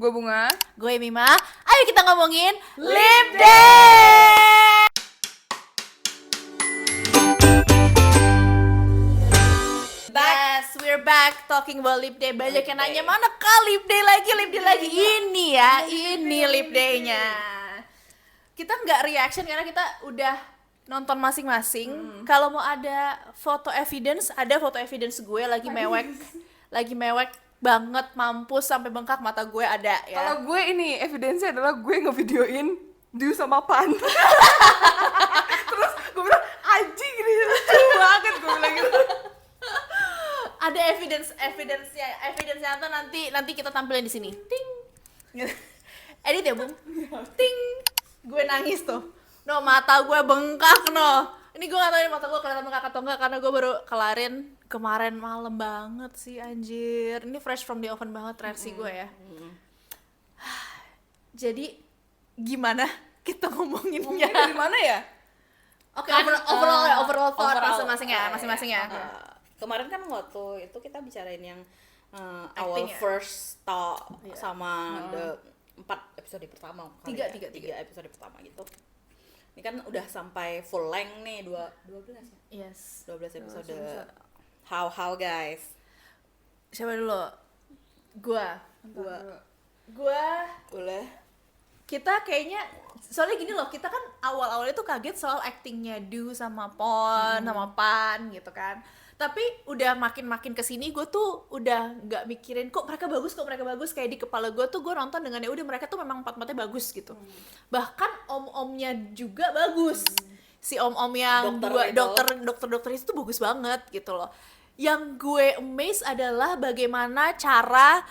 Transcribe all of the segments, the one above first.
Gue Bunga. Gue Mima. Ayo kita ngomongin Lip Day. Yes, we're back talking about Lip Day. Banyak yang nanya, mana kah Lip Day lagi? Ini ya, ini Lip Day-nya. Kita nggak reaction karena kita udah nonton masing-masing. Kalau mau ada foto evidence, ada foto evidence gue lagi mewek banget, mampus sampai bengkak mata gue ada ya. Kalau gue ini evidence-nya adalah gue ngevideoin Du sama Pahn. Terus gue bilang anjing ini lucu banget, gue bilang gitu. Ada evidence-nya tuh nanti kita tampilin di sini. Ting. Edit ya, Bung. Ting. Gue nangis tuh. No, mata gue bengkak, no. Ini gue gak tau ini mata gue kelihatan bengkak atau enggak karena gue baru kelarin kemarin malam banget sih, anjir. Ini fresh from the oven banget reaksi gue ya. Jadi gimana kita ngomonginnya? Dari mana ya? Oke, overall thought masing-masing ya. Kemarin kan waktu itu kita bicarain yang our Acting ya? first talk sama the 4 episode pertama kali Tiga episode pertama gitu. Ini kan udah sampai full length nih, 12 ya? Yes. 12 episode. How guys? Siapa dulu? Gua. Boleh? Kita kayaknya soalnya gini loh, kita kan awal-awalnya tuh kaget soal actingnya Du sama Pon sama Pahn gitu kan. Tapi udah makin kesini gue tuh udah nggak mikirin kok mereka bagus kayak di kepala gue tuh gue nonton dengan ya udah mereka tuh memang empat-empatnya bagus gitu. Bahkan om-omnya juga bagus. Si om-om yang dokter itu tuh bagus banget gitu loh. Yang gue amazed adalah bagaimana cara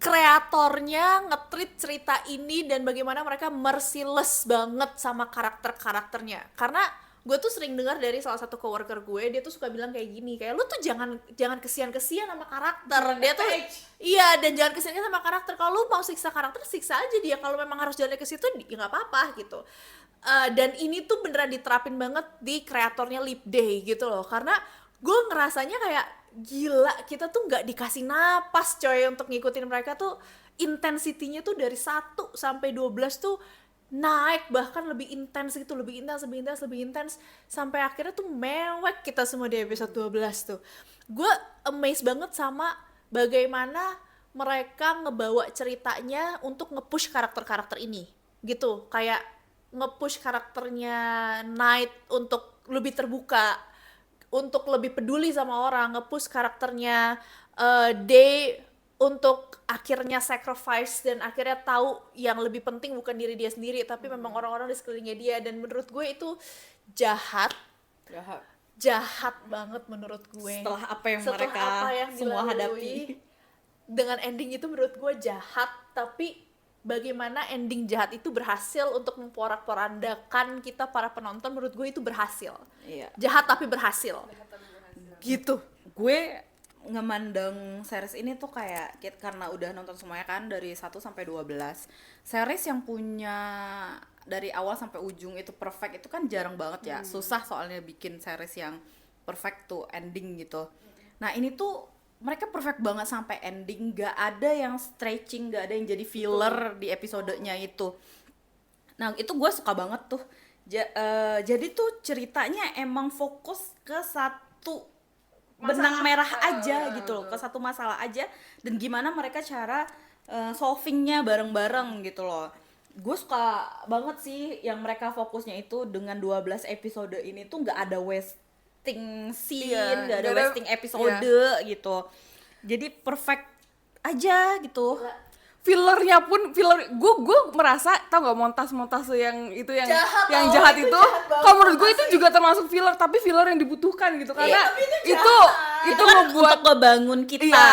kreatornya nge-treat cerita ini dan bagaimana mereka merciless banget sama karakternya. Karena gue tuh sering dengar dari salah satu coworker gue, dia tuh suka bilang kayak gini, kayak lu tuh jangan kesian-kesian sama karakter. Dia tuh iya, dan jangan kesian sama karakter. Kalau lu mau siksa karakter, siksa aja dia. Kalau memang harus jalan ke situ ya nggak apa-apa gitu. Dan ini tuh beneran diterapin banget di kreatornya Lip Day gitu loh. Karena gue ngerasanya kayak gila, kita tuh nggak dikasih napas coy untuk ngikutin mereka tuh. Intensitinya tuh dari 1 sampai 12 tuh naik, bahkan lebih intens gitu, lebih intens sampai akhirnya tuh mewek kita semua di episode 12 tuh. Gue amazed banget sama bagaimana mereka ngebawa ceritanya untuk nge-push karakter-karakter ini gitu, kayak nge-push karakternya Night untuk lebih terbuka, untuk lebih peduli sama orang, nge-push karakternya Day untuk akhirnya sacrifice dan akhirnya tahu yang lebih penting bukan diri dia sendiri tapi memang orang-orang di sekelilingnya dia. Dan menurut gue itu jahat banget menurut gue. Setelah apa yang mereka semua hadapi, dengan ending itu menurut gue jahat, tapi bagaimana ending jahat itu berhasil untuk memporak-porandakan kita para penonton, menurut gue itu berhasil. Iya. Jahat tapi berhasil. Gitu. Gue ngemandang series ini tuh kayak karena udah nonton semuanya kan dari 1 sampai 12. Series yang punya dari awal sampai ujung itu perfect itu kan jarang banget ya. Susah soalnya bikin series yang perfect tuh ending gitu. Nah, ini tuh mereka perfect banget sampai ending, gak ada yang stretching, gak ada yang jadi filler di episodenya itu. Nah, itu gue suka banget tuh. Jadi tuh ceritanya emang fokus ke satu benang merah aja gitu loh, ke satu masalah aja, dan gimana mereka cara solvingnya bareng-bareng gitu loh. Gue suka banget sih yang mereka fokusnya itu dengan 12 episode ini tuh gak ada wasting scene, gak ada wasting episode gitu. Jadi perfect aja gitu. Fillernya pun gue merasa tau nggak montas yang itu yang jahat itu kalau menurut gue itu juga termasuk filler, tapi filler yang dibutuhkan gitu karena itu ngebuat ngebangun kita,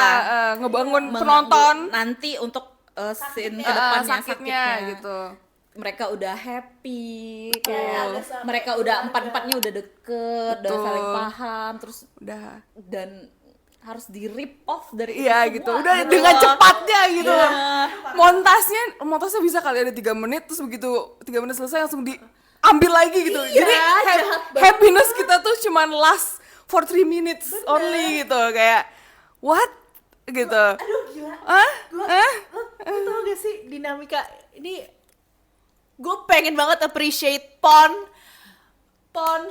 ngebangun penonton nanti untuk scene kedepannya sakitnya gitu. Mereka udah happy, kayak mereka udah empatnya udah deket, udah saling paham, terus udah dan harus di rip off dari gitu udah gitu dengan cepatnya gitu. Montasnya bisa kali ada 3 menit, terus begitu 3 menit selesai langsung diambil lagi gitu. Jadi happiness kita tuh cuman last for 3 minutes only gitu, kayak what gitu. Aduh gila. Hah? Lu tau gak sih dinamika ini, gue pengen banget appreciate Pon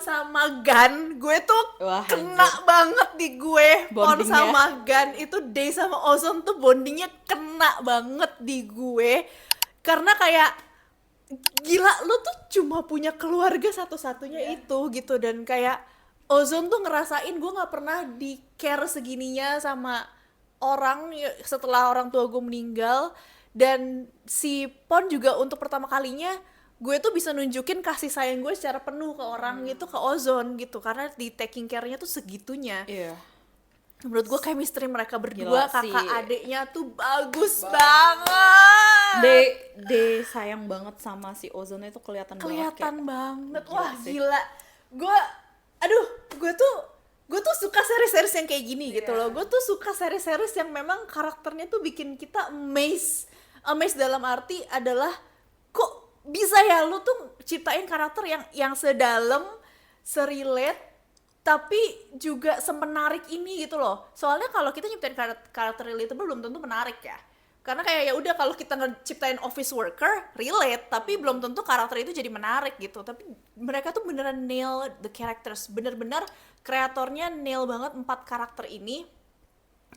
sama Gan, gue tuh Wah, kena anjir. banget di gue. Pon Bondingnya. sama Gan itu, Day sama Ozone tuh bondingnya kena banget di gue. Karena kayak gila, lu tuh cuma punya keluarga satu-satunya itu gitu. Dan kayak Ozone tuh ngerasain gue gak pernah di care segininya sama orang setelah orang tua gue meninggal. Dan si Pon juga untuk pertama kalinya gue tuh bisa nunjukin kasih sayang gue secara penuh ke orang gitu, ke Ozone gitu, karena di taking care-nya tuh segitunya. Iya. Menurut gue chemistry mereka berdua, Gila kakak sih. adiknya tuh bagus banget. De sayang banget sama si Ozone itu kelihatan Banget. Gila Wah, sih. gila. Gue tuh suka series-series yang kayak gini gitu loh. Gue tuh suka series-series yang memang karakternya tuh bikin kita amazed dalam arti adalah kok bisa ya lu tuh ciptain karakter yang sedalam, serelate, tapi juga semenarik ini gitu loh. Soalnya kalau kita nyiptain karakter relatable belum tentu menarik ya. Karena kayak ya udah, kalau kita ngeciptain office worker relate, tapi belum tentu karakter itu jadi menarik gitu. Tapi mereka tuh beneran nail the characters, bener-bener kreatornya nail banget 4 karakter ini.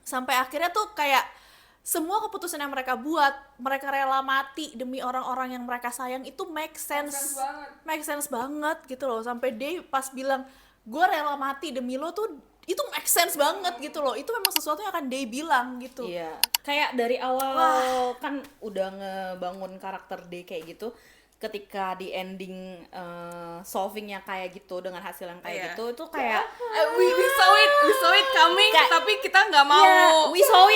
Sampai akhirnya tuh kayak semua keputusan yang mereka buat, mereka rela mati demi orang-orang yang mereka sayang, itu make sense banget gitu loh. Sampai dia pas bilang gue rela mati demi lo tuh, itu make sense banget gitu loh. Itu memang sesuatu yang akan dia bilang gitu. Iya, kayak dari awal kan udah ngebangun karakter D kayak gitu. Ketika di ending solvingnya kayak gitu dengan hasil yang kayak gitu, itu kayak we saw it coming, tapi kita nggak mau. yeah, we saw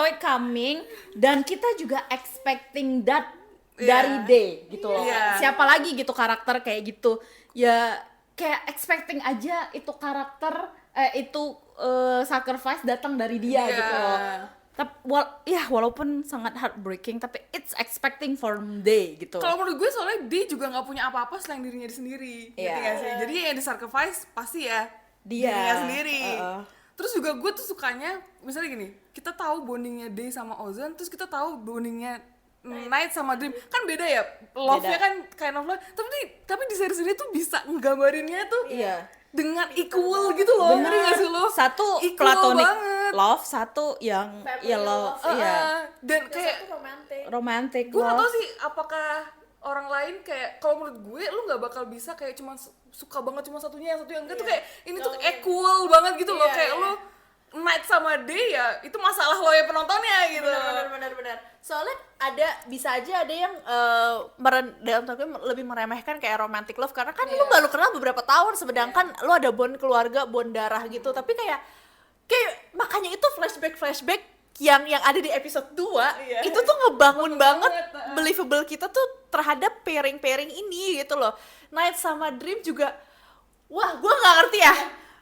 it coming, dan kita juga expecting that dari D gitu loh. Yeah. Siapa lagi gitu karakter kayak gitu, ya kayak expecting aja itu karakter sacrifice datang dari dia gitu loh. Tapi walaupun sangat heartbreaking, tapi it's expecting from D gitu. Kalau menurut gue soalnya dia juga nggak punya apa-apa selain dirinya dia sendiri. Iya. Ngerti nggak sih? Jadi yang di-sacrifice pasti ya Dia. dirinya sendiri. Terus juga gue tuh sukanya, misalnya gini, kita tahu bondingnya Day sama Ozone, terus kita tahu bondingnya Night sama Dream. Kan beda ya, love-nya Beda. kan kind of love. Tapi di series ini tuh bisa nggambarinnya tuh dengan equal gitu loh. Ngerti nggak sih lo? Satu Equal platonic banget. love, satu yang love, Dan kayak romantic gue gak tau love. sih apakah orang lain kayak, kalau menurut gue lu gak bakal bisa kayak cuma suka banget cuma satunya, yang satu yang enggak tuh kayak ini tuh equal banget gitu loh. Kayak lu Night sama Day ya itu masalah lo ya penontonnya gitu. Benar. Soalnya bisa aja ada yang dalam tanda kutip lebih meremehkan kayak romantic love, karena kan lu baru kenal beberapa tahun, sedangkan lu ada bond keluarga, bond darah gitu. Tapi kayak makanya itu flashback yang ada di episode 2 itu tuh ngebangun banget believable kita tuh terhadap pairing ini gitu loh. Night sama Dream juga, wah gue nggak ngerti ya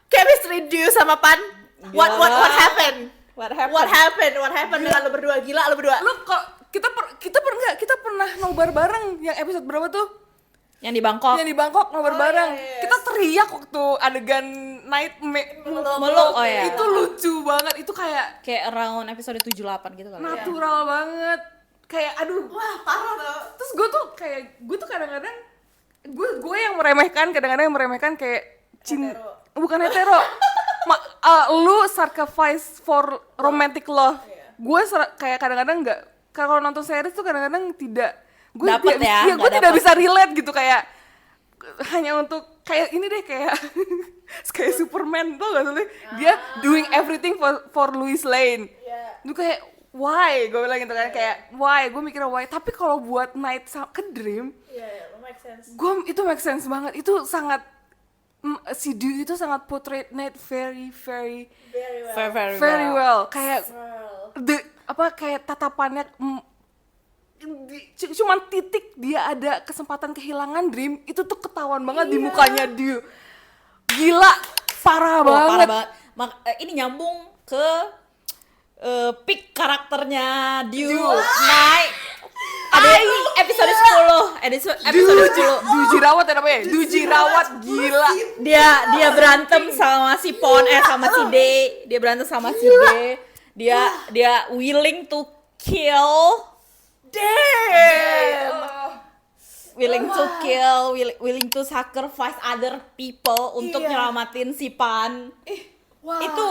chemistry Dew sama Pan. What happened dengan lo berdua? Gila lo berdua. Lu kok kita pernah nobar bareng yang episode berapa tuh? Yang di Bangkok. Yang di Bangkok nobar bareng. yes. Kita teriak waktu adegan Night Meluk, oh ya. Itu lucu banget. Itu kayak around episode 78 gitu kali. natural banget. Kayak aduh, Wah parah loh. terus gue tuh kadang-kadang gue yang meremehkan kayak bukan hetero. Lu sacrifice for romantic love. Gue kayak kadang-kadang nggak, kalau nonton series tuh kadang-kadang tidak, gue tidak bisa relate gitu, kayak hanya untuk kayak ini deh, kayak kayak Superman tuh gak sih, dia doing everything for Lois Lane. Itu kayak why, gue bilang gitu kan, kayak why, gue mikirnya why. Tapi kalau buat Night ke Dream, Make sense. gue itu make sense banget. Itu sangat si Dew itu sangat portray Night very well. Kayak kayak tatapannya cuman titik dia ada kesempatan kehilangan Dream, itu tuh ketahuan banget di mukanya Dew. Gila, parah banget. Ini nyambung ke peak karakternya Dew. Night. Ada episode 10. Dew Jirawat ya namanya. Dew Jirawat, gila. Dia berantem sama si Pon sama si D. Dia berantem sama si D. Dia willing to kill, Damn. willing to kill, willing to sacrifice other people untuk nyelamatin si Pahn. Wow. Itu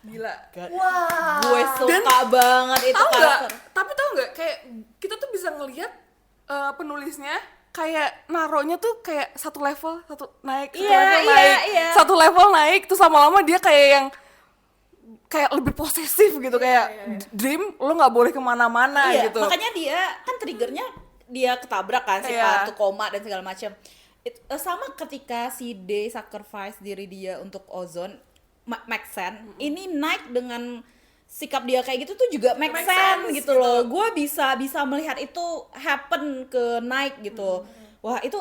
Gila. Wow. gue suka banget itu Tahu nggak? karakter. Tapi tahu nggak kayak kita tuh bisa ngelihat penulisnya kayak naruhnya tuh kayak satu level, satu naik, satu Iya, level iya, naik, iya. satu level naik, terus lama-lama dia kayak yang kayak lebih posesif gitu, kayak Dream lo nggak boleh kemana-mana Iya, gitu. makanya dia kan triggernya dia ketabrak kan si Iya. Pahn tuh koma dan segala macam. Sama ketika si Day sacrifice diri dia untuk Ozone, make sense. Ini naik dengan sikap dia kayak gitu tuh juga make sense gitu loh. Gue bisa melihat itu happen ke Nike gitu. Wah, itu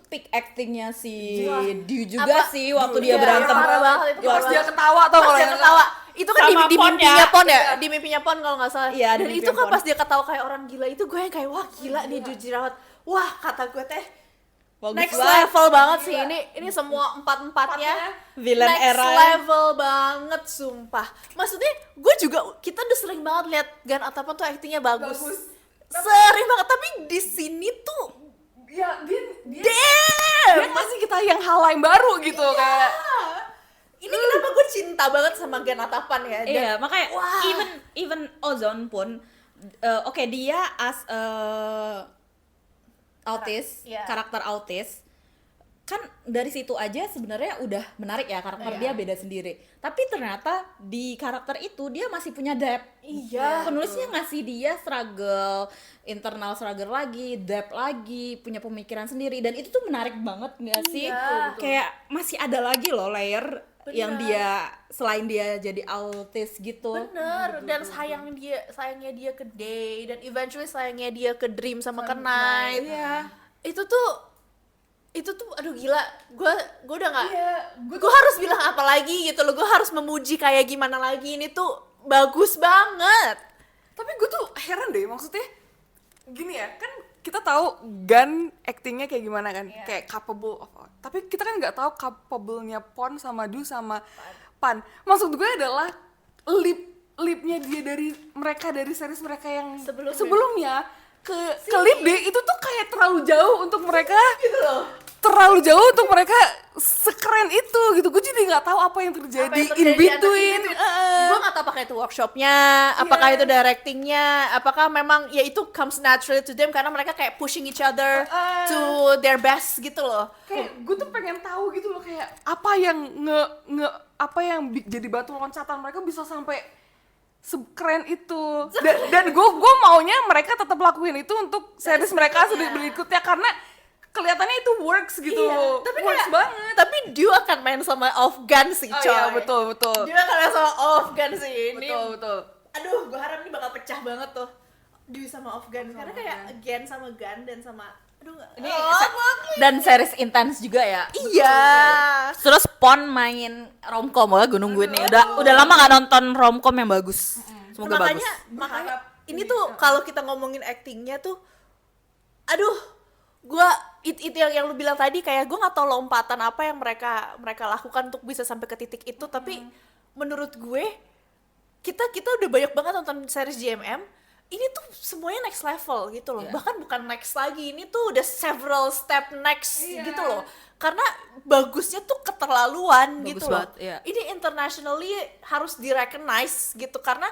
peak actingnya si Dew juga sih waktu dia berantem. parah banget, itu Pas parah dia banget. ketawa tau Pas kalau dia yang ketawa itu kan Sama di Pon mimpinya ya. Pon ya, di mimpinya Pon kalau nggak salah. Iya, di dan mimpinya itu kan Pon. pas dia ketawa kayak orang gila itu gue yang kayak wah gila nih Jirawat. Wah kata gue teh Bagus next banget. level banget sih ini semua empat-empatnya Villain next era. level banget sumpah. Maksudnya gue juga kita udah sering banget lihat Atthaphan tuh aktingnya bagus. Sering banget tapi di sini tuh ya dia damn. kasih kita yang hal lain baru gitu kayak Ini kenapa gue cinta banget sama Atthaphan ya. Dan- Iya, makanya wah. even Ozone pun oke, dia as autis, Iya. karakter autis. Kan dari situ aja sebenarnya udah menarik ya, karakter dia beda sendiri. Tapi ternyata di karakter itu dia masih punya depth. Iya. Penulisnya ngasih dia struggle, internal struggle lagi, depth lagi, punya pemikiran sendiri, dan itu tuh menarik banget nggak sih? Iya. Kayak masih ada lagi loh layer yang dia selain dia jadi autis gitu. Bener, dan sayangnya dia ke Day, dan eventually sayangnya dia ke Dream sama ke Night. Iya. Itu tuh aduh gila, gue udah nggak, gue gue harus bilang apa lagi gitu loh, gue harus memuji kayak gimana lagi, ini tuh bagus banget. tapi gue tuh heran deh, maksudnya gini ya, kan kita tahu Gun actingnya kayak gimana kan, kayak capable of, tapi kita kan nggak tahu capable-nya Pon sama Du sama Pahn. Maksud gue adalah lipnya dia dari series mereka yang sebelumnya ke lip D itu tuh kayak terlalu jauh untuk mereka Gitu loh. terlalu jauh untuk mereka sekeren itu gitu. Gue jadi nggak tahu apa yang terjadi, in between. Gue nggak tahu apakah itu workshopnya, apakah itu directingnya, apakah memang ya itu comes naturally to them karena mereka kayak pushing each other to their best gitu loh. Kayak gue tuh pengen tahu gitu loh, kayak apa yang apa yang jadi batu loncatan mereka bisa sampai sekeren itu. Dan gue maunya mereka tetap lakuin itu untuk series mereka berikutnya karena kelihatannya itu works gitu. Tapi works kayak, banget. tapi dia akan main sama Afghan sih coy. Iya, betul. Dia akan main sama Afghan sih ini. Betul. Aduh, gue harap ini bakal pecah banget tuh. Dia sama Afghan karena kayak Again sama Gun dan sama aduh Ini dan series intens juga ya. iya. Terus Pon main romcom, ya gue nungguin nih. Udah lama gak nonton romcom yang bagus. Semoga bagus. Makanya ini tuh kalau kita ngomongin actingnya tuh aduh, gue itu yang lu bilang tadi, kayak gue nggak tahu lompatan apa yang mereka lakukan untuk bisa sampai ke titik itu, tapi menurut gue kita udah banyak banget nonton series GMM, ini tuh semuanya next level gitu loh. Bahkan bukan next lagi, ini tuh udah several step next gitu loh, karena bagusnya tuh keterlaluan Bagus gitu loh. banget, iya. Ini internationally harus di-recognize gitu, karena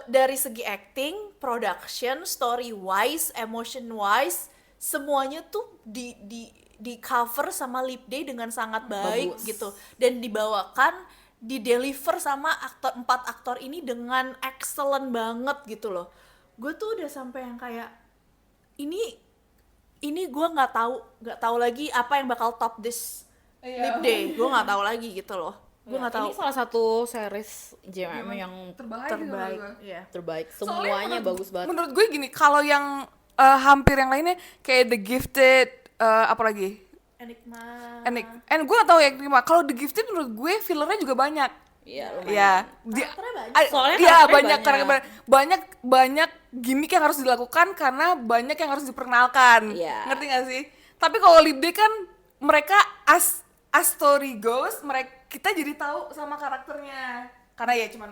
dari segi acting, production, story wise, emotion wise, semuanya tuh di cover sama Lip Day dengan sangat baik gitu, dan dibawakan, di deliver sama empat aktor ini dengan excellent banget gitu loh. Gue tuh udah sampai yang kayak ini gue nggak tahu lagi apa yang bakal top this Lip Day. Gue nggak tahu lagi gitu loh. Gue nggak tahu. Ini salah satu series JMM yang terbaik. Iya. terbaik. Semuanya bagus banget. Menurut gue gini, kalau yang hampir yang lainnya kayak The Gifted, apa lagi? Enigma. Gue gak tau ya Enigma. Kalau The Gifted menurut gue fillernya juga banyak. Iya, Iya. Karakternya banyak. Soalnya Iya, karakternya banyak gimmick yang harus dilakukan karena banyak yang harus diperkenalkan. Iya. Ngerti gak sih? Tapi kalau Lip Day kan mereka as story goes, kita jadi tahu sama karakternya. Karena ya cuma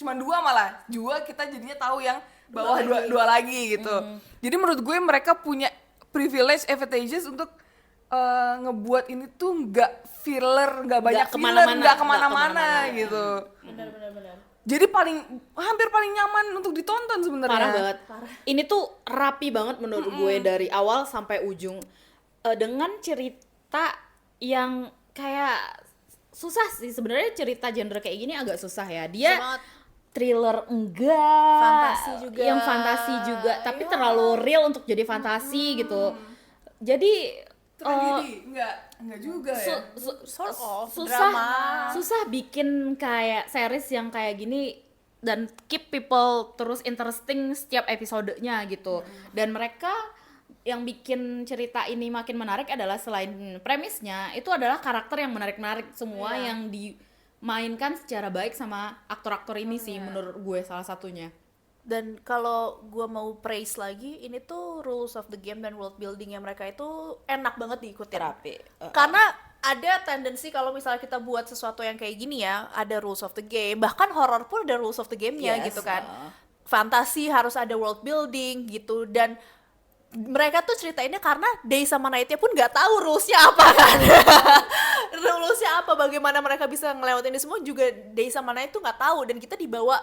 cuma 2 malah. 2 kita jadinya tahu yang bawah 2 lagi gitu. Jadi menurut gue mereka punya privilege advantages untuk ngebuat ini tuh nggak filler, nggak banyak filler, nggak kemana-mana gitu. Benar. Jadi hampir paling nyaman untuk ditonton sebenarnya. Parah banget. Ini tuh rapi banget menurut gue dari awal sampai ujung, dengan cerita yang kayak susah sih sebenarnya. Cerita genre kayak gini agak susah ya. Dia thriller enggak, yang fantasi juga, tapi terlalu real untuk jadi fantasi gitu. Jadi enggak juga ya. Susah bikin kayak series yang kayak gini dan keep people terus interesting setiap episodenya gitu. Dan mereka yang bikin cerita ini makin menarik adalah selain premisnya, itu adalah karakter yang menarik-menarik semua yang dimainkan secara baik sama aktor-aktor ini sih menurut gue salah satunya. Dan kalau gue mau praise lagi, ini tuh rules of the game dan world buildingnya mereka itu enak banget diikutin. Rapi. Karena ada tendensi kalau misalnya kita buat sesuatu yang kayak gini ya, ada rules of the game, bahkan horror pun ada rules of the game-nya gitu kan. Fantasi harus ada world building gitu, dan mereka tuh ceritainnya karena Day sama Night-nya pun nggak tahu rules-nya apa kan. Rules-nya apa, bagaimana mereka bisa ngelewatin ini semua juga Day sama Night tuh nggak tahu, dan kita dibawa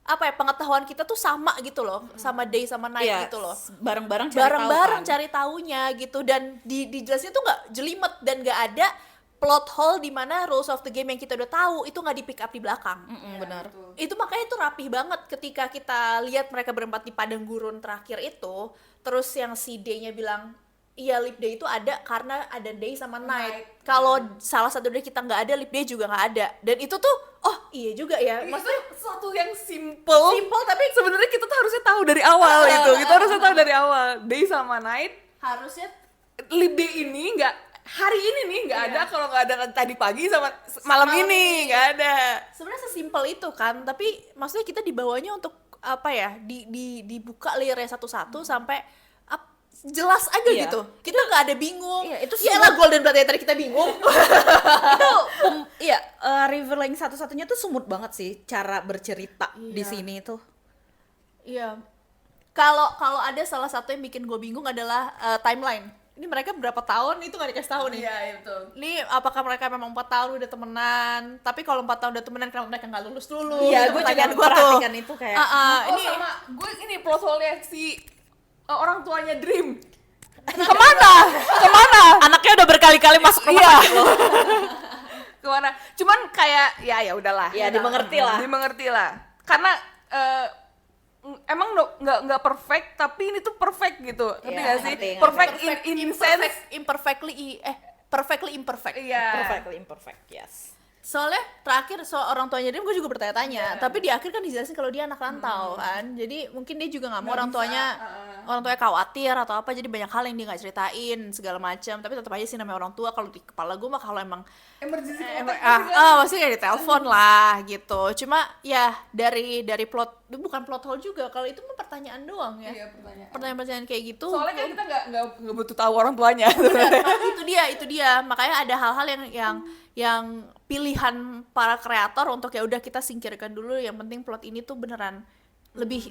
pengetahuan kita tuh sama gitu loh, sama Day sama Night gitu loh. Bareng-bareng Cari taunya gitu, dan dijelasin tuh nggak jelimet dan nggak ada plot hole di mana rules of the game yang kita udah tahu itu nggak di pick up di belakang. Benar. Itu makanya itu rapih banget ketika kita lihat mereka berempat di padang gurun terakhir itu, terus yang si Day-nya bilang iya lip day itu ada karena ada Day sama Night. Kalau salah satu dari kita nggak ada, lip day juga nggak ada. Dan itu tuh, oh iya juga ya. Maksudnya sesuatu yang simple tapi sebenarnya kita tuh harusnya tahu dari awal gitu. Kita harusnya tahu dari awal. Day sama Night harusnya lip day ini nggak, hari ini nih nggak ada, kalau nggak ada tadi pagi sama malam ini nggak ada. Sebenarnya sesimpel itu kan, tapi maksudnya kita dibawanya untuk apa ya? Dibuka layernya satu-satu sampai jelas aja gitu. Kita nggak ada bingung. Iya, itu lah Golden Blood tadi kita bingung. Itu revealing satu-satunya tuh sumut banget sih cara bercerita di sini tuh. Iya. Kalau ada salah satu yang bikin gue bingung adalah timeline. Ini mereka berapa tahun itu nggak dikasih tahu nih. Iya, betul. Ini apakah mereka memang 4 tahun udah temenan? Tapi kalau 4 tahun udah temenan, kenapa mereka nggak lulus dulu? Iya, gue juga perhatikan itu kayak. Ini sama gue ini plot hole-nya si orang tuanya Dream. Kemana? Anaknya udah berkali-kali masuk rumah sakit loh. Kemana? Cuman kayak ya udahlah. Ya Dimengerti lah. Karena emang nggak perfect, tapi ini tuh perfect gitu. Ngerti nggak sih? Ngerti. Perfect in sense perfectly imperfect. Iya. Perfectly imperfect, yes. Soalnya terakhir soal orang tuanya dia, gue juga bertanya-tanya, tapi di akhir kan dijelasin kalau dia anak rantau kan, jadi mungkin dia juga nggak mau orang tuanya khawatir atau apa, jadi banyak hal yang dia nggak ceritain segala macam, tapi tetap aja sih namanya orang tua. Kalau di kepala gue mah kalau emang emergency pasti kayak ditelepon lah gitu. Cuma ya dari plot, bukan plot hole juga, kalau itu mah pertanyaan doang ya. Iya, pertanyaan kayak gitu. Soalnya kan kita nggak butuh tahu orang tuanya. itu dia makanya ada hal-hal yang pilihan para kreator untuk ya udah kita singkirkan dulu, yang penting plot ini tuh beneran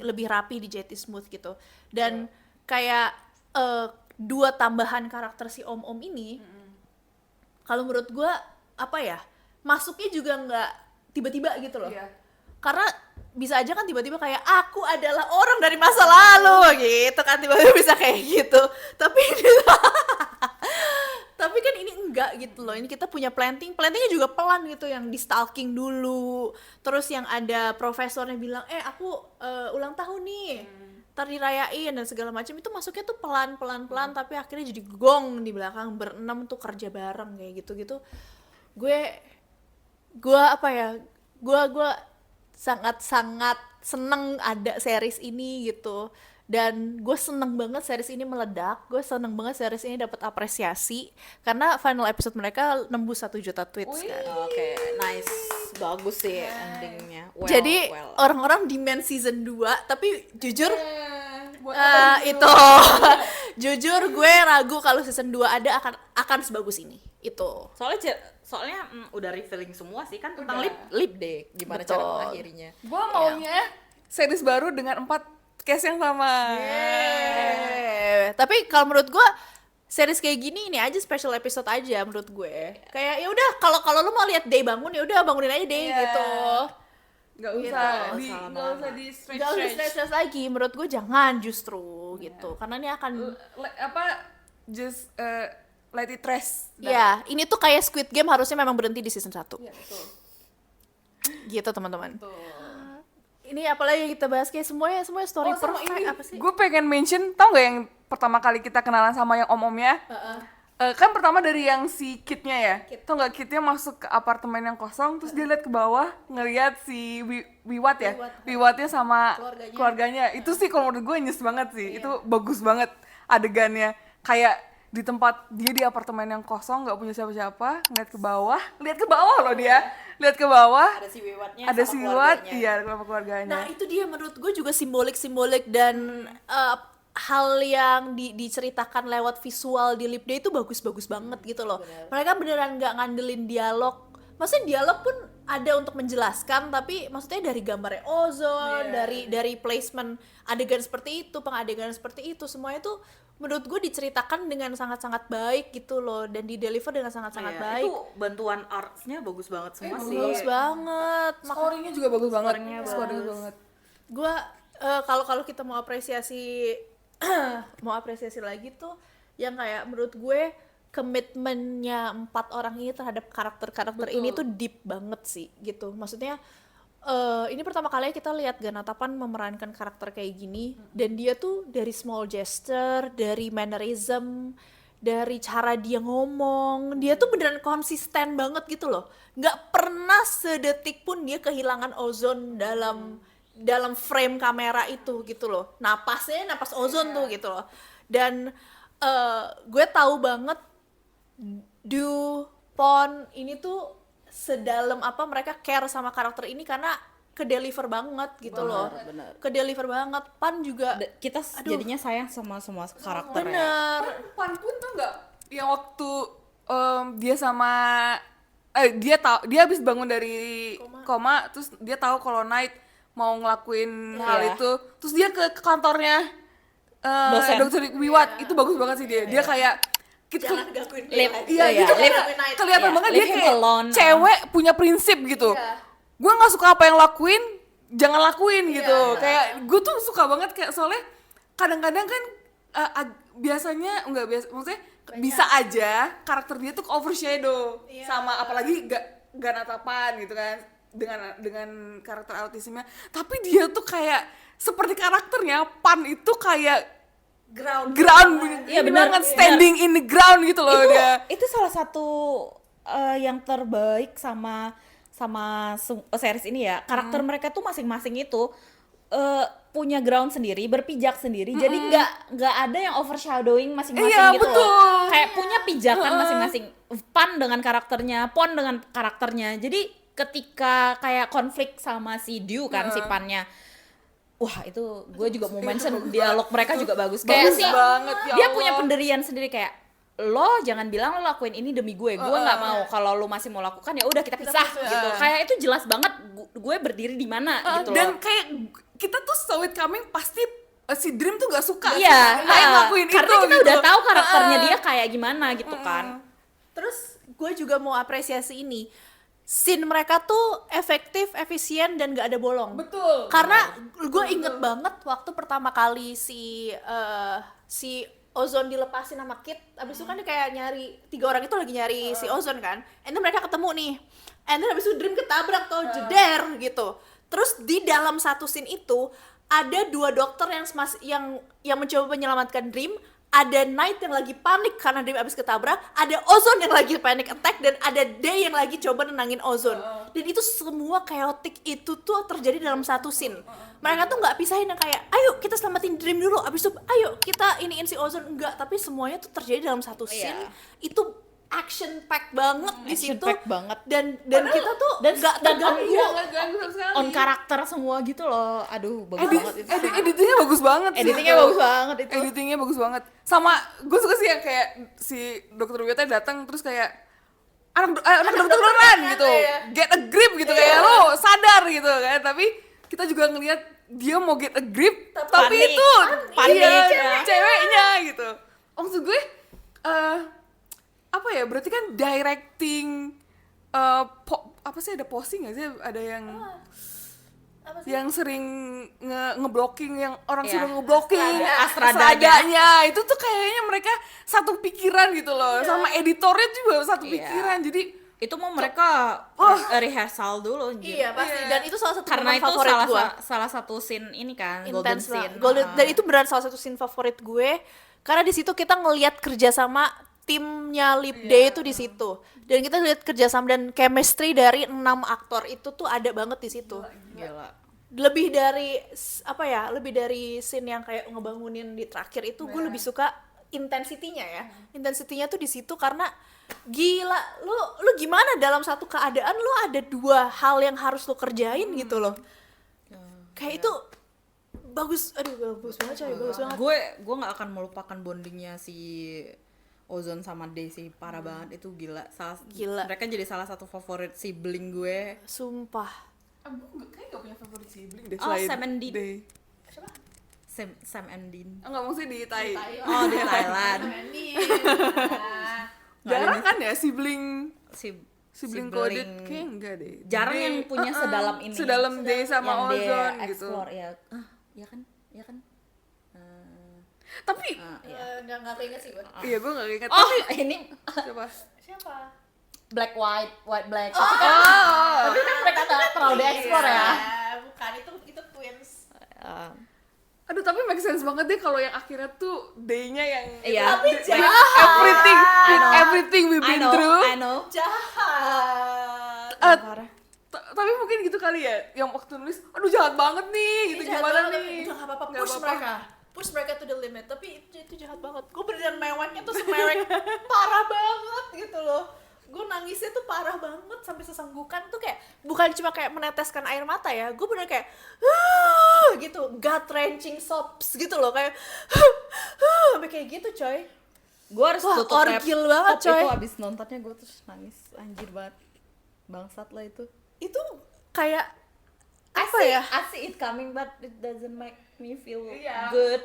lebih rapi, dijahit smooth gitu. Dan kayak 2 tambahan karakter si om ini, kalau menurut gue masuknya juga nggak tiba-tiba gitu loh. Karena bisa aja kan tiba-tiba kayak aku adalah orang dari masa lalu gitu kan, tiba-tiba bisa kayak gitu. Tapi kan ini enggak gitu loh. Ini kita punya plantingnya juga pelan gitu, yang di stalking dulu. Terus yang ada profesornya bilang, aku ulang tahun nih, ntar dirayain dan segala macam. Itu masuknya tuh pelan, tapi akhirnya jadi gong di belakang, berenam tuh kerja bareng kayak gitu-gitu. Gue sangat seneng ada series ini gitu. Dan gue seneng banget series ini meledak, gue seneng banget series ini dapat apresiasi karena final episode mereka nembus 1 juta tweets kan. Oke, nice, bagus sih endingnya. Jadi orang-orang demand season 2, tapi jujur jujur gue ragu kalau season 2 ada akan sebagus ini. Itu. Soalnya udah revealing semua sih kan tentang Udah. lip deh, gimana Betul. cara mengakhirinya. Gua maunya series baru dengan 4 case yang sama. Tapi kalau menurut gue series kayak gini ini aja special episode aja menurut gue. Kayak ya udah kalau lu mau lihat Day bangun ya udah bangunin aja Day Iya. gitu. Nggak Gitu. usah Nggak usah di Gak usah stress lagi menurut gue jangan justru gitu. Karena ini akan just let it rest. ya ini tuh kayak Squid Game harusnya memang berhenti di season 1. Iya, betul. Gitu teman-teman. Betul. Ini apalagi yang kita bahas kayak semuanya story sama perfect apa sih? gue pengen mention, tau gak yang pertama kali kita kenalan sama yang om-omnya? Kan pertama dari yang si Kidnya ya, tau gak Kidnya masuk ke apartemen yang kosong, terus dia lihat ke bawah, ngelihat si Wiwat ya, Wiwatnya sama keluarganya. Itu sih kalau menurut gue nyes banget sih, itu bagus banget adegannya. Kayak di tempat dia di apartemen yang kosong, nggak punya siapa-siapa, lihat ke bawah loh dia, lihat ke bawah, Ada si Wiwatnya ada sama si Wiwat, keluarganya. iya sama keluarganya. Nah itu dia menurut gue juga simbolik dan hal yang diceritakan lewat visual di Lip Day itu bagus-bagus banget gitu loh. Mereka beneran nggak ngandelin dialog. Maksudnya dialog pun ada untuk menjelaskan, tapi maksudnya dari gambarnya Ozone, dari placement adegan seperti itu, pengadegan seperti itu, semuanya tuh menurut gue diceritakan dengan sangat-sangat baik gitu loh, dan di-deliver dengan sangat-sangat baik. Itu bantuan artsnya bagus banget semua sih. Bagus banget. Scoringnya juga bagus banget. Scoringnya bagus. banget. Gue kalau kita mau apresiasi lagi tuh yang kayak menurut gue komitmennya 4 orang ini terhadap karakter-karakter ini tuh deep banget sih gitu. Maksudnya ini pertama kali kita lihat Atthaphan memerankan karakter kayak gini, dan dia tuh dari small gesture, dari mannerism, dari cara dia ngomong, dia tuh beneran konsisten banget gitu loh. Nggak pernah sedetik pun dia kehilangan Ozone dalam frame kamera itu gitu loh. Napas Ozone tuh gitu loh. Dan gue tahu banget Pahn ini tuh sedalam apa mereka care sama karakter ini, karena ke-deliver banget gitu loh. Bener. Ke-deliver banget. Pahn juga Kita jadinya sayang sama semua karakter ya. bener. Pahn pun tuh nggak yang waktu dia sama dia habis bangun dari koma, terus dia tahu kalau Night mau ngelakuin hal itu, terus dia ke kantornya dokter Wiwat. Itu bagus banget sih dia kayak Jangan gangguin gitu kelihatan banget dia kayak cewek punya prinsip gitu. Gue nggak suka apa yang lakuin, jangan lakuin gitu. Kayak gue tuh suka banget kayak, soalnya kadang-kadang kan biasanya nggak biasa, maksudnya bisa aja karakter dia tuh overshadow sama apalagi Atthaphan gitu kan, dengan karakter autismnya. Tapi dia tuh kayak seperti karakternya Pahn itu kayak ground Iya, benar, standing in the ground gitu loh dia. Itu salah satu yang terbaik sama series ini ya. Karakter mereka tuh masing-masing itu punya ground sendiri, berpijak sendiri. Jadi nggak ada yang overshadowing masing-masing gitu loh. Kayak punya pijakan masing-masing. Pahn dengan karakternya, Pahn dengan karakternya. Jadi ketika kayak konflik sama si Dew kan, si Pahn-nya, wah itu gue juga mau mention dialog mereka juga bagus. Kayak sih banget, ya dia Allah. punya pendirian sendiri, kayak lo jangan bilang lo lakuin ini demi gue nggak mau. Kalau lo masih mau lakukan ya udah kita pisah gitu. Kayak itu jelas banget gue berdiri di mana gitu loh. Dan kayak kita tuh saw it coming, pasti si Dream tuh gak suka Iya, ngelakuin karena itu kita gitu. udah tahu karakternya dia kayak gimana gitu kan. Terus gue juga mau apresiasi ini, scene mereka tuh efektif, efisien, dan gak ada bolong. Betul. Karena gue inget banget waktu pertama kali si Ozone dilepasin sama Kid, abis itu kan dia kayak nyari, 3 orang itu lagi nyari si Ozone kan, and then mereka ketemu nih, and then abis itu Dream ketabrak tuh, jeder gitu. Terus di dalam satu scene itu ada 2 dokter yang mencoba menyelamatkan Dream, ada Night yang lagi panik karena Dream abis ketabrak, ada Ozone yang lagi panic attack, dan ada Day yang lagi coba nenangin Ozone. Dan itu semua chaotic itu tuh terjadi dalam satu scene. Mereka tuh nggak pisahin yang kayak, ayo kita selamatin Dream dulu, abis itu ayo kita iniin si Ozone, enggak. Tapi semuanya tuh terjadi dalam satu scene. Itu action pack banget di situ. Action pack banget. Dan kita tuh nggak terganggu. On karakter semua gitu loh. Aduh, bagus banget itu. Editingnya bagus banget sih. Editingnya bagus banget itu. Editingnya bagus banget. Sama gue suka sih yang kayak si Dokter Wiwatnya datang terus kayak anak kedokteran gitu, get a grip gitu kayak lo sadar gitu kan, tapi kita juga ngelihat dia mau get a grip tapi panik. itu Panik, ceweknya gitu. Maksud gue apa ya, berarti kan directing apa sih, ada posing nggak sih, ada yang yang sering ngeblocking, yang orang suruh ngeblocking Astradanya itu tuh kayaknya mereka satu pikiran gitu loh, sama editornya juga satu pikiran, jadi itu mau mereka rehearsal dulu gitu. Iya pasti, dan itu salah satu karena itu favorit gue, salah satu scene ini kan, golden scene. Dan itu beneran salah satu scene favorit gue, karena di situ kita ngelihat kerjasama timnya Lip Day itu di situ, dan kita lihat kerjasama dan chemistry dari 6 aktor itu tuh ada banget di situ. Gila. Lebih dari apa ya, lebih dari scene yang kayak ngebangunin di terakhir itu, gue lebih suka intensitinya ya. Intensitinya tuh di situ, karena gila, lu gimana dalam satu keadaan lu ada dua hal yang harus lu kerjain gitu loh. Kayak itu bagus, bagus banget coy, bagus banget. Gue nggak akan melupakan bondingnya si Ozone sama Day sih, parah banget itu, gila. Mereka jadi salah satu favorit sibling gue. Sumpah. Aku kayaknya gak punya favorit sibling deh selain Sam and Dean. Day. Siapa? Sam and Dean. Enggak, maksudnya di Thai. Oh, di Thailand. Jarang kan ya sibling coded, kayaknya enggak deh. Jarang yang punya sedalam ini. Sedalam Day sama Ozone gitu. Explore, ya kan. Tapi Nggak keinget sih gue. iya, gue gak ingat. Oh, ini Siapa? black white black. Tapi kan mereka nggak terlalu di-explore ya. Bukan, itu twins. Aduh, tapi make sense banget deh kalau yang akhirnya tuh Day-nya yang Tapi everything we've been through. I know. Jahat. Tapi mungkin gitu kali ya, yang waktu nulis, aduh jahat banget nih, gitu gimana nih? Udah nggak apa-apa, Nggak push mereka to the limit, tapi itu jahat banget. Gue beneran meweknya tuh semewek parah banget gitu loh. Gue nangisnya tuh parah banget sampai sesenggukan tuh, kayak bukan cuma kayak meneteskan air mata ya, gue bener kayak gitu, gut wrenching sobs gitu loh, kayak sampai kayak gitu coy. Gue harus tutup orgil banget coy. Itu abis nontonnya gue terus nangis, anjir banget, bangsat lah itu. Itu kayak apa ya? I see it coming but it doesn't make me feel good.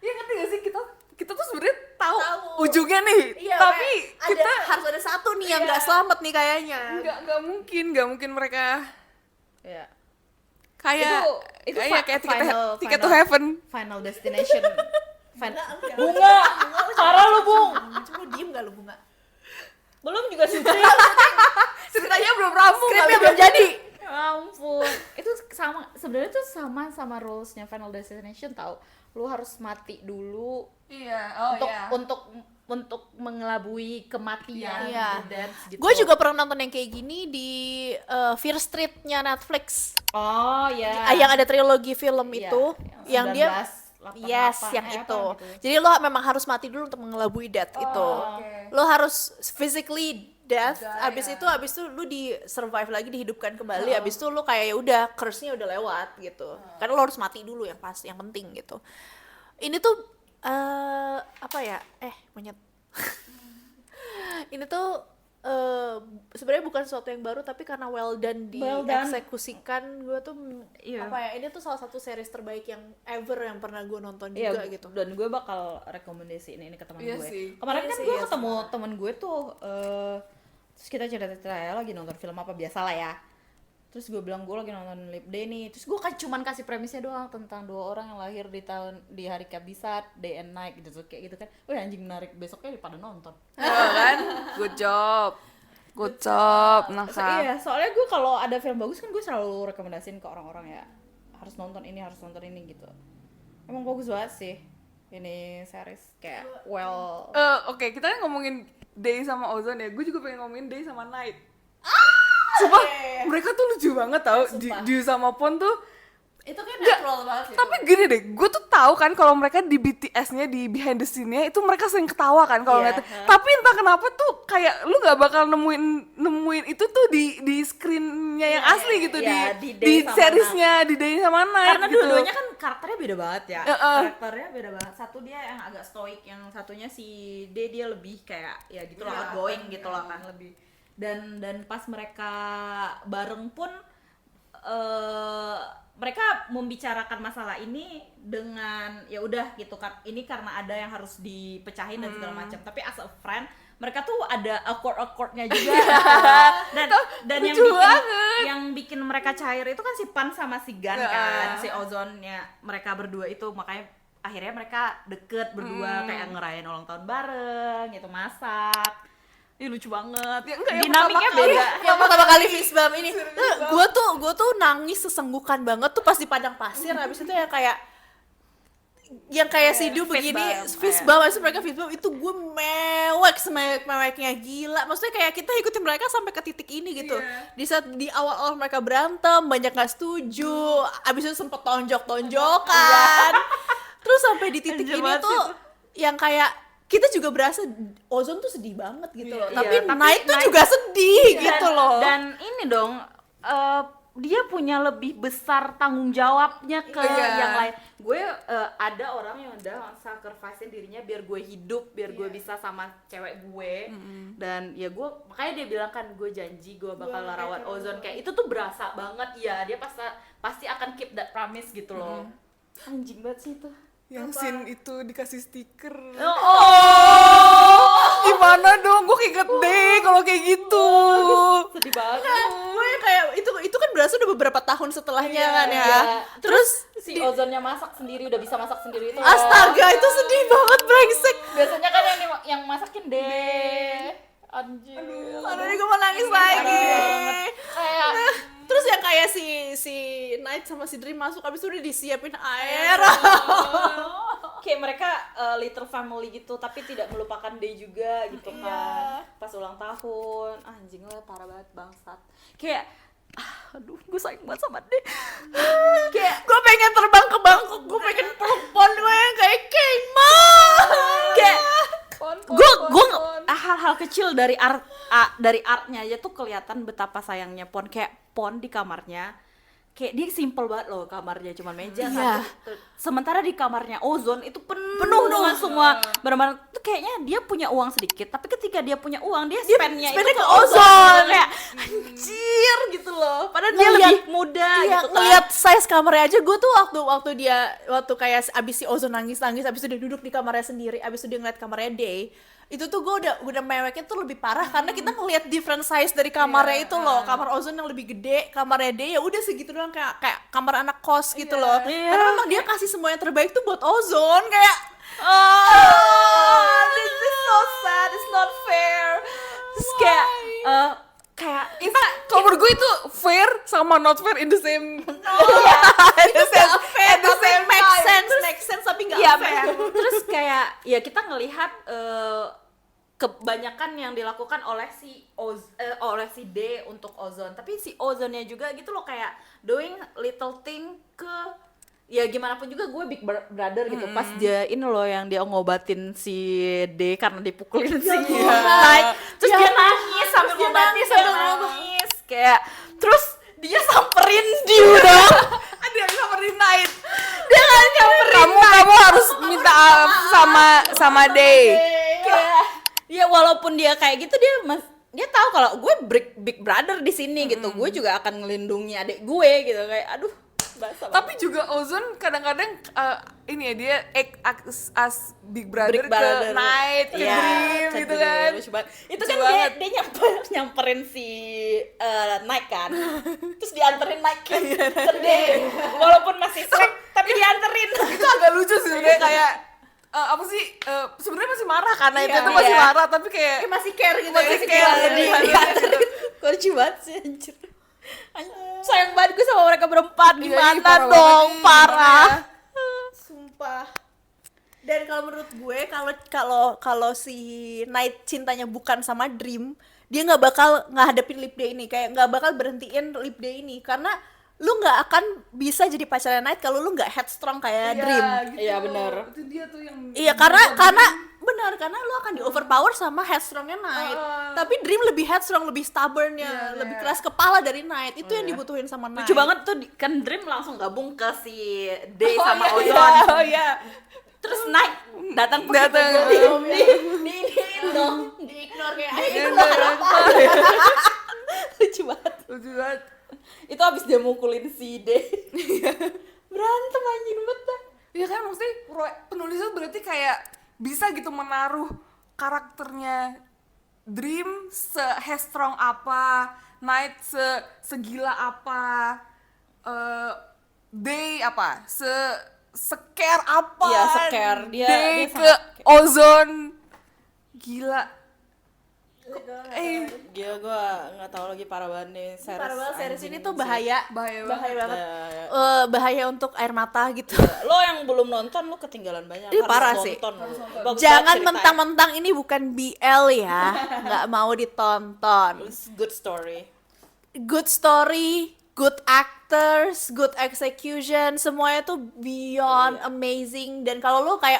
Iya, ngerti gak sih, kita tuh sebenarnya tahu ujungnya nih, tapi kita harus ada satu nih yang nggak selamat nih kayaknya. Nggak mungkin mereka kayak tiket to heaven, final destination. Bunga, parah lu Bung. Cuma diem nggak lu Bunga? Belum juga sih. ceritanya belum rampung, skripnya belum jadi. Ampun, itu sebenarnya tuh sama rulesnya Final Destination, tau. Lu harus mati dulu. Untuk mengelabui kematian. Gitu. Gue juga pernah nonton yang kayak gini di Fear Street-nya Netflix. Oh iya. Yang ada trilogi film itu, yang 19, dia 88, yang itu. Gitu. Jadi lo memang harus mati dulu untuk mengelabui death itu. Lo harus physically death, abis itu lu di survive lagi, dihidupkan kembali, abis itu lu kayak ya udah curse-nya udah lewat gitu. Karena lo harus mati dulu, yang penting gitu. Ini tuh apa ya? Monyet. Ini tuh sebenarnya bukan sesuatu yang baru, tapi karena well done dieksekusikan, gue tuh apa ya? Ini tuh salah satu series terbaik yang ever yang pernah gue nonton juga gitu. Dan gue bakal rekomendasiin ini ke teman gue. Sih. Kemarin kan gue ketemu teman gue tuh, terus kita cerita-cerita ya, lagi nonton film apa biasa lah ya. Terus gue bilang gue lagi nonton Lip Day nih. Terus gue kan cuman kasih premisnya doang tentang 2 orang yang lahir di hari kabisat, day and night gitu, kayak gitu kan. Wih anjing, menarik, besoknya pada nonton. Kan? Good job. Iya, soalnya gue kalau ada film bagus kan gue selalu rekomendasiin ke orang-orang ya. Harus nonton ini gitu. Emang bagus banget sih ini series, kayak Oke, kita kan ngomongin Day sama Ozone ya. Gue juga pengen ngomongin Day sama Night. Sumpah, mereka tuh lucu banget tau. Di sama Pon tuh itu kan natural banget sih. Tapi gini deh, gue tuh tahu kan kalau mereka di BTS-nya, di behind the scene-nya itu mereka sering ketawa kan kalau ngeliat. Tapi entah kenapa tuh kayak lu nggak bakal nemuin itu tuh di screen-nya yang asli gitu, di seriesnya di Day sama Night. Karena gitu. dua-duanya kan karakternya beda banget ya. Karakternya beda banget. Satu dia yang agak stoik, yang satunya si Day dia lebih kayak ya gitu lah, outgoing gitu lah kan, lebih dan pas mereka bareng pun mereka membicarakan masalah ini dengan ya udah gitu kan, ini karena ada yang harus dipecahin dan segala macam, tapi as a friend mereka tuh ada awkwardnya juga dan yang bikin mereka cair itu kan si Pahn sama si Gan kan, si Ozone-nya mereka berdua itu, makanya akhirnya mereka deket berdua kayak ngerayain ulang tahun bareng gitu, masak. Ih, lucu banget. Ya, enggak, dinamiknya beda. Yang pertama kali fist bump ini. Gue tuh nangis sesenggukan banget tuh pas di padang pasir. Habis itu yang kayak Sidu begini fist bump, habis mereka fist bump itu gue meweknya gila. Maksudnya kayak kita ikutin mereka sampai ke titik ini gitu. Di saat di awal-awal mereka berantem, banyak gak setuju. Habis itu sempet tonjok-tonjokan. Terus sampai di titik ini tuh yang kayak kita juga berasa Ozone tuh sedih banget gitu loh, tapi Night tuh juga sedih gitu loh. Dan ini dong, dia punya lebih besar tanggung jawabnya ke yang lain. Gue ada orang yang udah sacrifice dirinya biar gue hidup, biar gue bisa sama cewek gue. Dan ya gue, makanya dia bilang kan, gue janji gue bakal rawat Ozone, kayak itu tuh berasa banget ya, dia pasti akan keep that promise gitu loh. Anjing banget sih itu. Yang scene itu dikasih stiker. Gimana dong? Gue keinget deh kalau kayak gitu. Sedih banget. Gue kayak itu kan berasa udah beberapa tahun setelahnya kan ya. Terus si Ozone-nya masak sendiri, udah bisa masak sendiri itu. Astaga, itu sedih banget, brengsek. Biasanya kan yang masakin deh. Anjir. Aduh, gue mau nangis lagi. Kayak terus yang kayak si Night sama si Dream masuk, abis itu udah disiapin air. Kayak mereka little family gitu, tapi tidak melupakan Day juga gitu kan. Pas ulang tahun, anjing lah parah banget bangsat. Kayak aduh, gue sayang banget sama Day. Kayak gue pengen terbang ke Bangkok, gue pengen peluk Pahn gue yang kayak Kemal. Kayak gue hal-hal kecil dari artnya aja tuh kelihatan betapa sayangnya Pahn. Kayak Pahn di kamarnya kayak dia simple banget loh, kamarnya cuma meja satu. Sementara di kamarnya Ozone itu penuh dengan semua barang-barang. Tuh kayaknya dia punya uang sedikit, tapi ketika dia punya uang dia spend-nya itu ke Ozone. Kayak anjir gitu loh. Padahal dia lebih muda gitu kan. Ngeliat size kamarnya aja, gue tuh waktu kayak abis si Ozone nangis, abis itu dia duduk di kamarnya sendiri, abis itu dia ngeliat kamarnya Day. Itu tuh gue udah meweknya tuh lebih parah karena kita ngelihat different size dari kamarnya itu loh. Kamar Ozone yang lebih gede, kamarnya Day ya udah segitu doang, kayak kamar anak kos gitu loh. Karena memang dia kasih semua yang terbaik tuh buat Ozone, kayak this is so sad, it's not fair. Terus kayak Kita, kalau menurut gue itu fair sama not fair in the same. make sense tapi nggak fair. Terus kayak ya kita ngelihat kebanyakan yang dilakukan oleh si D untuk Ozone, tapi si Ozone-nya juga gitu loh, kayak doing little thing ke ya gimana pun juga gue big brother gitu. Pas dia ini loh yang dia ngobatin si D karena dipukulin si Night, terus dia nangis sambil ngobatin nangis kayak, terus dia samperin dia Dia samperin Night. dia kan nyamperin Kamu harus minta sama Day. kayak ya walaupun dia kayak gitu dia tahu kalau gue big brother di sini gitu, gue juga akan ngelindungi adik gue gitu, kayak aduh. Tapi juga Ozone kadang-kadang ini ya, dia act as big brother ke Night, ke Dream gitu kan. Itu kan dia nyamperin si Night kan. Terus dianterin Night ke Day. Walaupun masih srek tapi dianterin. Itu agak lucu sih sebenarnya, kayak apa sih, sebenarnya masih marah karena itu masih marah, tapi kayak masih care gitu, masih care dianterin. Lucu banget sih anjir. Sayang banget gue sama mereka berempat, gimana dong, parah. Sumpah. Dan kalau menurut gue, kalau si Night cintanya bukan sama Dream, dia nggak bakal ngadepin lip day ini, kayak nggak bakal berhentiin lip day ini, karena lu nggak akan bisa jadi pacarnya Night kalau lu nggak headstrong kayak Dream. Gitu. Iya benar. Itu dia tuh yang karena lu akan di overpower sama headstrongnya Night. Tapi Dream lebih headstrong, lebih stubbornnya, lebih keras kepala dari Night. Itu yang dibutuhin sama Night. Lucu banget tuh kan Dream langsung gabung ke si Day sama Ozone. terus naik datang ini dong di-ignore kayak ayo kita makan apa. lucu banget. Lucu banget. Itu abis dia mukulin si D berantem anjing betah. Ya kan maksudnya penulis itu berarti kayak bisa gitu menaruh karakternya Dream se-headstrong apa, Night segila apa, Day apa, scare apa. Iya, scare. Dia Day dia ke Ozone. Gila. Gila, gue nggak tahu lagi, parah banget nih series. Parah banget series ini tuh sih. bahaya banget. Bahaya untuk air mata gitu. Lo yang belum nonton lo ketinggalan banyak. Ini Harus parah nonton sih. lo. Bagus Jangan banget ceritanya. mentang-mentang ini bukan BL ya, nggak mau ditonton. It's good story. Good story, good actors, good execution, semuanya tuh beyond amazing. Dan kalau lu kayak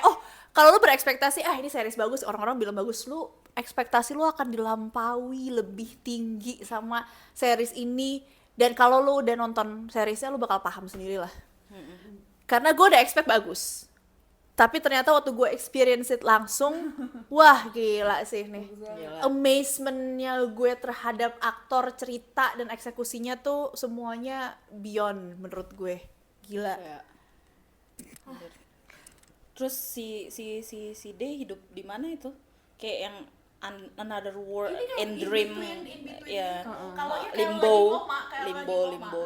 kalau lu berekspektasi ini series bagus, orang-orang bilang bagus, lu ekspektasi lu akan dilampaui lebih tinggi sama series ini. Dan kalau lu udah nonton seriesnya, lu bakal paham sendiri lah. Karena gue udah expect bagus, tapi ternyata waktu gue experience it langsung, wah gila sih nih. Gila. Amazement-nya gue terhadap aktor, cerita, dan eksekusinya tuh semuanya beyond menurut gue. Gila. Kayak, terus si D hidup di mana itu? Kayak yang another world in dream, ya, limbo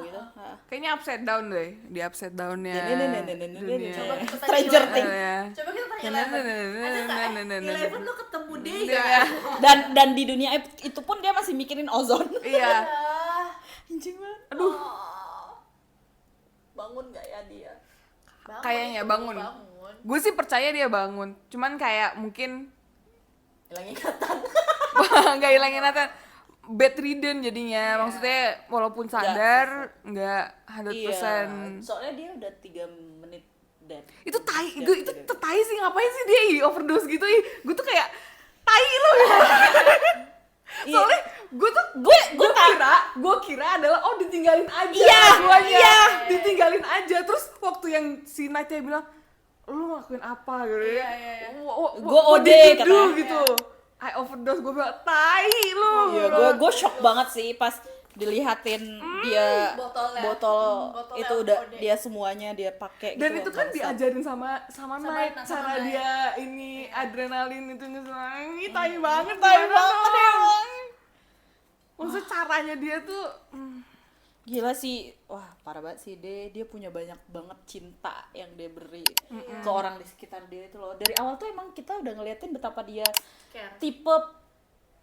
gitu. Kayaknya upside down deh, di upside downnya. Stranger Things. Coba kita tanya Eleven. Ada Eleven lu ketemu dia gak? Dan di dunia itu pun dia masih mikirin ozon. Iya. Anjing banget. Aduh. Bangun gak ya dia? Kayaknya bangun. Gue sih percaya dia bangun. Cuman kayak mungkin Hilang ingatan. nggak hilang ingatan, bedridden jadinya. Maksudnya walaupun sadar nggak 100%. Iya, soalnya dia udah 3 menit dead. Itu tai, itu tai sih, ngapain sih dia overdose gitu. Gue tuh kayak tai lo ya. Soalnya gue kira adalah ditinggalin aja semuanya. Ditinggalin aja. Terus waktu yang si Nightnya bilang, lu ngelakuin apa gitu ya? Gue OD katanya gitu. I overdose, gue bilang tai lu. Iya, gue shock banget sih pas dilihatin dia botol itu udah OD. Dia semuanya dia pakai. Dan gitu, itu kan bangsat. diajarin sama Night cara Night. dia ini adrenalin itu tai Tai banget banget. Maksudnya caranya dia tuh Gila sih, wah parah banget sih dia punya banyak banget cinta yang dia beri ke orang di sekitar dia itu loh. Dari awal tuh emang kita udah ngeliatin betapa dia tipe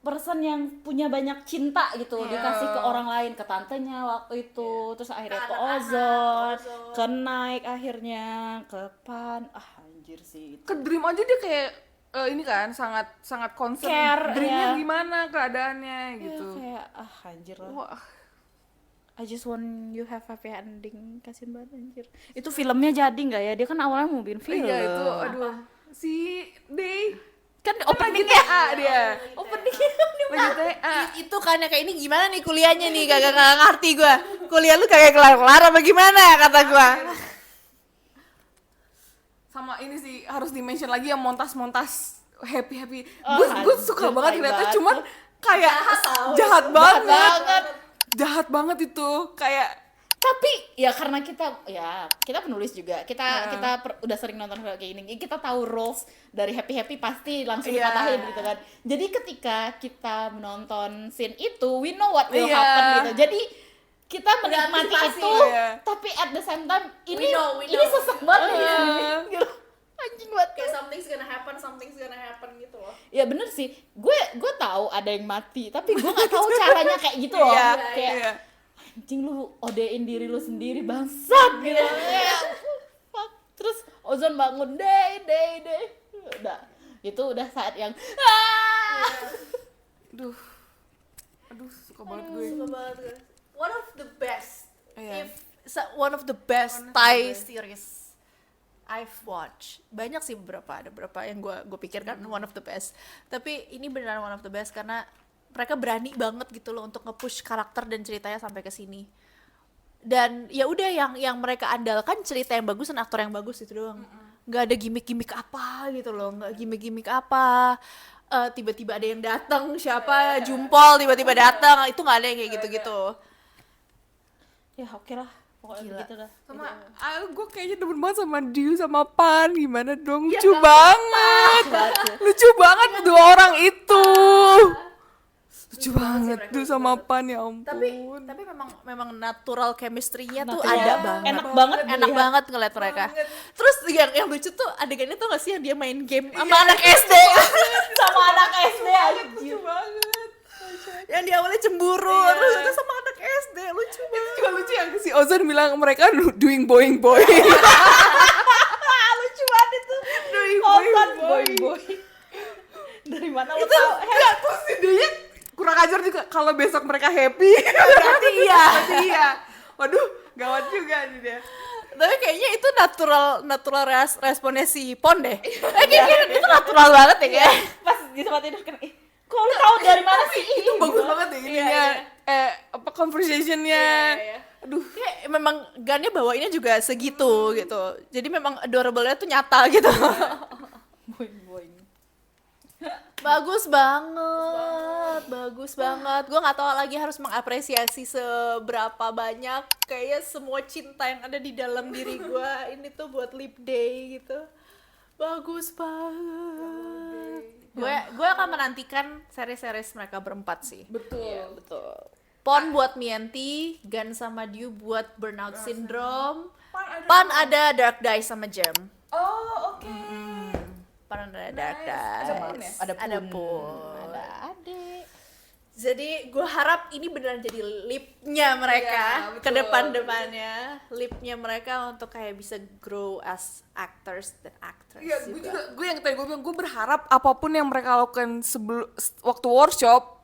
person yang punya banyak cinta gitu, dikasih ke orang lain, ke tantenya waktu itu, terus akhirnya ke Ozone, ke Nike akhirnya, ke Pahn, anjir sih. ke Dream aja dia kayak ini kan sangat concern Care, Dreamnya ya. gimana keadaannya gitu. Kayak anjir lah. Wah. I just want you have happy ending, kasian banget anjir. Itu filmnya jadi nggak ya? Dia kan awalnya mau bikin film. Iya itu, aduh. Si Day Kan lagi openingnya TA dia. openingnya Lagi TA. Itu kan kayak ini gimana nih kuliahnya nih, kagak ngerti gue. Kuliah lu kagak kelar-kelar apa gimana kata gue. Sama ini sih harus di-mention lagi yang montas-montas happy. Oh, Gue suka anjir, banget tai ngeliatnya, banget. cuman kayak jahat banget. Jahat banget itu, kayak tapi ya karena kita penulis juga kita udah sering nonton film kayak ini, kita tahu rules dari happy pasti langsung dipatahin gitu kan. Jadi ketika kita menonton scene itu, we know what will happen gitu. Jadi kita menikmati itu, tapi at the same time ini sesek banget gitu. Anjing banget Kayak something's gonna happen gitu loh. Ya bener sih, gue tahu ada yang mati, tapi gue nggak tahu caranya kayak gitu loh. Kayak anjing lu odein diri lu sendiri bangsat gitu. Fuck. Terus Ozone bangun day. Udah. Itu udah saat yang aduh suka banget gue. One of the best. Iya. One of the best Thai series I've watched. Banyak sih ada beberapa yang gue pikirkan one of the best. Tapi ini beneran one of the best karena mereka berani banget gitu loh untuk nge-push karakter dan ceritanya sampai ke sini. Dan ya udah yang mereka andalkan cerita yang bagus dan aktor yang bagus itu doang. nggak ada gimmick-gimmick apa gitu loh, nggak gimmick-gimmick apa. Tiba-tiba ada yang datang, siapa Jumpol tiba-tiba datang, itu nggak ada yang kayak gitu-gitu. Ya oke lah, pokoknya Gila. begitu dah. Sama gue kayaknya demen banget sama Diu sama Pahn, gimana dong, Iya, lucu banget. Lucu banget dua orang itu. Lucu banget tuh sama Pahn, ya ampun. Tapi memang natural chemistry-nya tuh Natural. ada banget. Enak banget ngeliat mereka. Terus yang lucu tuh adegannya tuh nggak sih yang dia main game sama anak SD. Sama anak SD aja. Lucu banget. Yang dia awalnya cemburu, terus itu sama anak SD, lucu banget. Juga lucu yang si Ozone bilang mereka doing boing boing. Lucu banget itu. Doing boy. Dari mana lo tau? Enggak, terus dia kurang ajar juga kalau besok mereka happy. Berarti iya. Iya. Waduh, gawat juga nih dia. Tapi kayaknya itu natural responnya si Pon deh. Kayaknya itu natural banget ya kayak. Pas di tempat tidur kan, kok lu tahu dari mana sih? Itu bagus banget deh ininya. Apa conversationnya. Iya. Aduh. Kayak memang Gunnya bawainnya juga segitu gitu. Jadi memang adorable-nya tuh nyata gitu. Boing. Bagus banget. Gue nggak tahu lagi harus mengapresiasi seberapa banyak kayak semua cinta yang ada di dalam diri gue ini tuh buat Lip Day gitu. Bagus banget. Gue akan menantikan seri-series mereka berempat sih. Betul. Pon buat Mianti, Gun sama Diu buat Burnout Syndrome. Pan ada Dark Dice sama Gem. Oh, oke. Pan ada Dark Dice. Ada Pun ya? Ada Pun. Ada adik. Jadi gue harap ini beneran jadi lipnya mereka Iya, betul. ke depan-depannya, lipnya mereka untuk kayak bisa grow as actors dan actress. Iya, gue yang tadi gue bilang, gue berharap apapun yang mereka lakukan waktu workshop,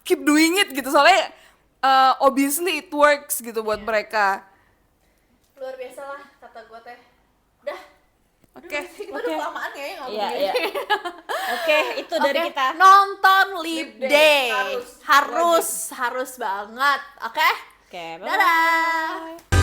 keep doing it gitu, soalnya obviously it works gitu buat mereka. Luar biasa lah kata gue teh. Udah. Oke. Kita udah kelamaan ya ngomong Iya, gini. iya. Oke, itu dari Oke, kita. nonton Lip Lip Day. Day. Harus banget. Oke? Oke, bye. Dadah.